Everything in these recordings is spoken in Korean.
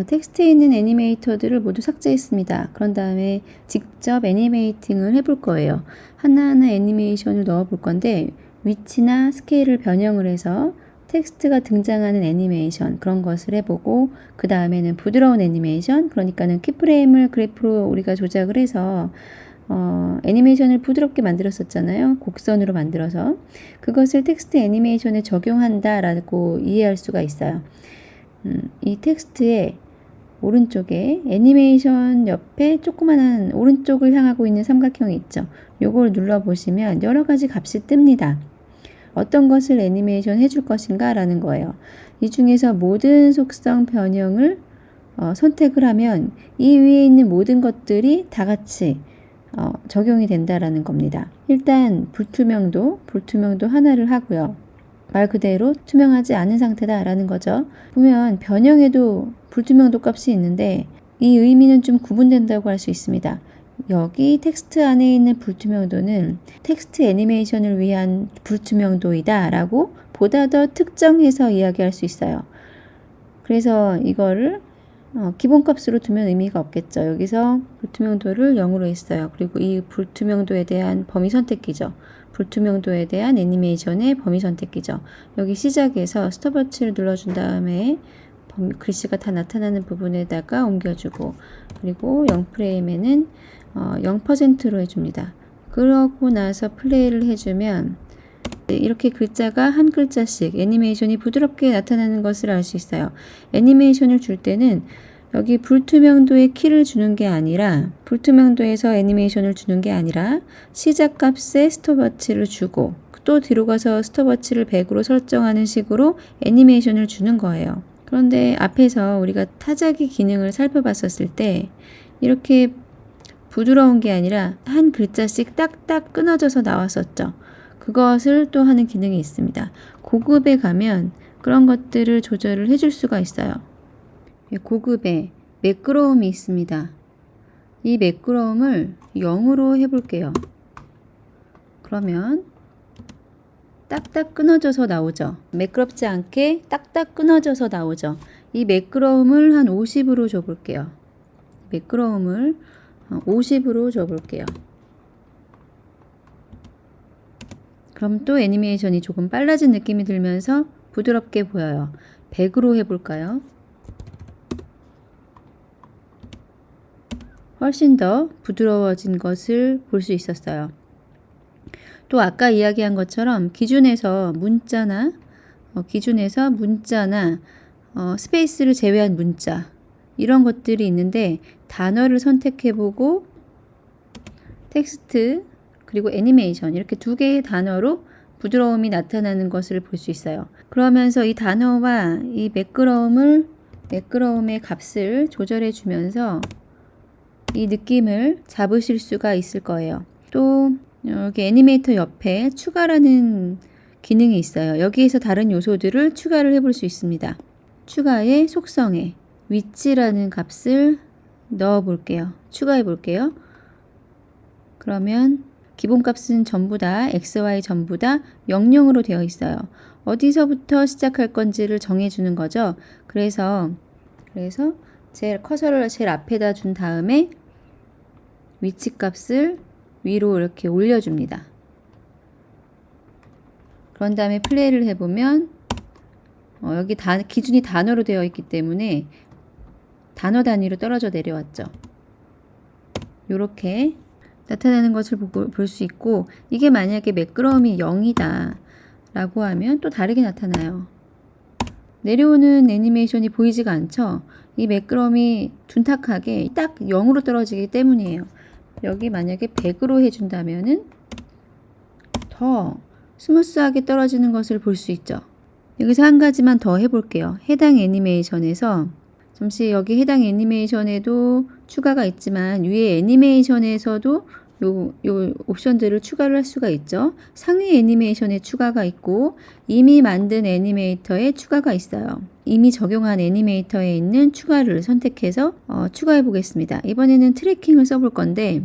텍스트에 있는 애니메이터들을 모두 삭제했습니다. 그런 다음에 직접 애니메이팅을 해볼 거예요. 하나하나 애니메이션을 넣어 볼 건데 위치나 스케일을 변형을 해서 텍스트가 등장하는 애니메이션 그런 것을 해보고 그 다음에는 부드러운 애니메이션 그러니까는 키프레임을 그래프로 우리가 조작을 해서 애니메이션을 부드럽게 만들었었잖아요. 곡선으로 만들어서 그것을 텍스트 애니메이션에 적용한다라고 이해할 수가 있어요. 이 텍스트의 오른쪽에 애니메이션 옆에 조그만한 오른쪽을 향하고 있는 삼각형이 있죠. 요걸 눌러보시면 여러 가지 값이 뜹니다. 어떤 것을 애니메이션 해줄 것인가 라는 거예요. 이 중에서 모든 속성 변형을 선택을 하면 이 위에 있는 모든 것들이 다 같이 적용이 된다라는 겁니다. 일단 불투명도 하나를 하고요. 말 그대로 투명하지 않은 상태다라는 거죠. 보면 변형에도 불투명도 값이 있는데 이 의미는 좀 구분된다고 할 수 있습니다. 여기 텍스트 안에 있는 불투명도는 텍스트 애니메이션을 위한 불투명도이다 라고 보다 더 특정해서 이야기할 수 있어요. 그래서 이거를 기본값으로 두면 의미가 없겠죠. 여기서 불투명도를 0으로 했어요. 그리고 이 불투명도에 대한 범위 선택기죠. 불투명도에 대한 애니메이션의 범위 선택기죠. 여기 시작에서 스톱워치를 눌러준 다음에 글씨가 다 나타나는 부분에다가 옮겨주고 그리고 0프레임에는 0%로 해줍니다. 그러고 나서 플레이를 해주면 이렇게 글자가 한 글자씩 애니메이션이 부드럽게 나타나는 것을 알 수 있어요. 애니메이션을 줄 때는 여기 불투명도에 키를 주는 게 아니라 불투명도에서 애니메이션을 주는 게 아니라 시작값에 스톱워치를 주고 또 뒤로 가서 스톱워치를 100으로 설정하는 식으로 애니메이션을 주는 거예요. 그런데 앞에서 우리가 타자기 기능을 살펴봤었을 때 이렇게 부드러운 게 아니라 한 글자씩 딱딱 끊어져서 나왔었죠. 그것을 또 하는 기능이 있습니다. 고급에 가면 그런 것들을 조절을 해줄 수가 있어요. 고급에 매끄러움이 있습니다. 이 매끄러움을 0으로 해볼게요. 그러면 딱딱 끊어져서 나오죠. 매끄럽지 않게 딱딱 끊어져서 나오죠. 이 매끄러움을 한 50으로 줘볼게요. 매끄러움을 50으로 줘볼게요. 그럼 또 애니메이션이 조금 빨라진 느낌이 들면서 부드럽게 보여요. 100으로 해볼까요? 훨씬 더 부드러워진 것을 볼 수 있었어요. 또 아까 이야기한 것처럼 기준에서 문자나 스페이스를 제외한 문자 이런 것들이 있는데 단어를 선택해보고 텍스트 그리고 애니메이션 이렇게 두 개의 단어로 부드러움이 나타나는 것을 볼 수 있어요. 그러면서 이 단어와 이 매끄러움의 값을 조절해 주면서 이 느낌을 잡으실 수가 있을 거예요. 또 여기 애니메이터 옆에 추가라는 기능이 있어요. 여기에서 다른 요소들을 추가를 해볼 수 있습니다. 추가의 속성에 위치라는 값을 넣어 볼게요. 추가해 볼게요. 그러면 기본값은 전부 다 XY 전부 다 00으로 되어 있어요. 어디서부터 시작할 건지를 정해주는 거죠. 그래서 제 커서를 제일 앞에다 준 다음에 위치값을 위로 이렇게 올려줍니다. 그런 다음에 플레이를 해보면 여기 기준이 단어로 되어 있기 때문에 단어 단위로 떨어져 내려왔죠. 이렇게 나타나는 것을 볼 수 있고 이게 만약에 매끄러움이 0이다 라고 하면 또 다르게 나타나요. 내려오는 애니메이션이 보이지가 않죠. 이 매끄러움이 둔탁하게 딱 0으로 떨어지기 때문이에요. 여기 만약에 100으로 해준다면은 더 스무스하게 떨어지는 것을 볼 수 있죠. 여기서 한 가지만 더 해볼게요. 해당 애니메이션에서 잠시 여기 해당 애니메이션에도 추가가 있지만 위에 애니메이션에서도 요 옵션들을 추가를 할 수가 있죠. 상위 애니메이션에 추가가 있고 이미 만든 애니메이터에 추가가 있어요. 이미 적용한 애니메이터에 있는 추가를 선택해서 추가해 보겠습니다. 이번에는 트래킹을 써볼 건데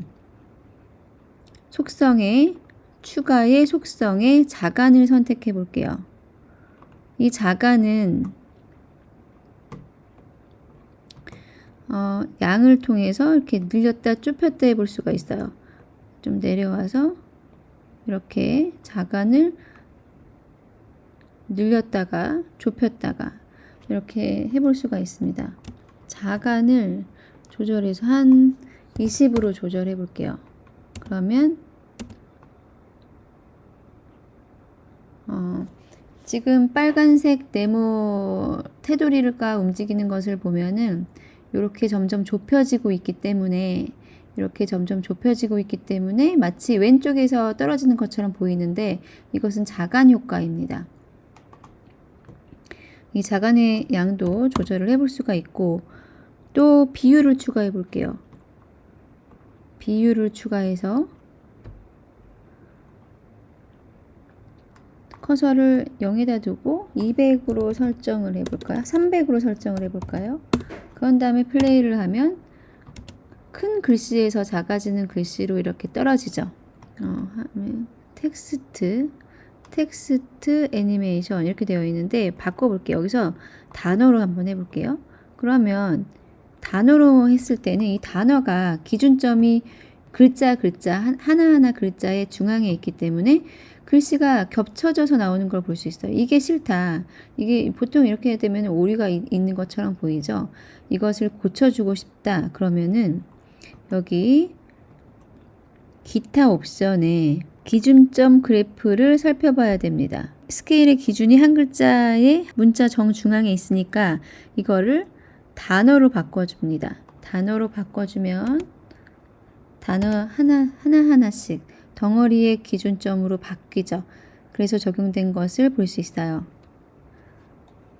추가의 속성에 자간을 선택해 볼게요. 이 자간은 양을 통해서 이렇게 늘렸다 좁혔다 해볼 수가 있어요. 좀 내려와서 이렇게 자간을 늘렸다가 좁혔다가 이렇게 해볼 수가 있습니다. 자간을 조절해서 한 20으로 조절해 볼게요. 그러면 지금 빨간색 네모 테두리가 움직이는 것을 보면은 이렇게 점점 좁혀지고 있기 때문에 마치 왼쪽에서 떨어지는 것처럼 보이는데 이것은 자간 효과입니다. 이 자간의 양도 조절을 해볼 수가 있고 또 비율을 추가해 볼게요. 비율을 추가해서 커서를 0에다 두고 200으로 설정을 해볼까요? 300으로 설정을 해볼까요? 그런 다음에 플레이를 하면 큰 글씨에서 작아지는 글씨로 이렇게 떨어지죠. 텍스트 애니메이션 이렇게 되어 있는데 바꿔볼게요. 여기서 단어로 한번 해볼게요. 그러면 단어로 했을 때는 이 단어가 기준점이 글자 하나하나 글자의 중앙에 있기 때문에 글씨가 겹쳐져서 나오는 걸 볼 수 있어요. 이게 싫다. 이게 보통 이렇게 되면 오류가 있는 것처럼 보이죠. 이것을 고쳐주고 싶다. 그러면은 여기 기타 옵션에 기준점 그래프를 살펴봐야 됩니다. 스케일의 기준이 한 글자의 문자 정중앙에 있으니까 이거를 단어로 바꿔줍니다. 단어로 바꿔주면 단어 하나하나씩 덩어리의 기준점으로 바뀌죠. 그래서 적용된 것을 볼 수 있어요.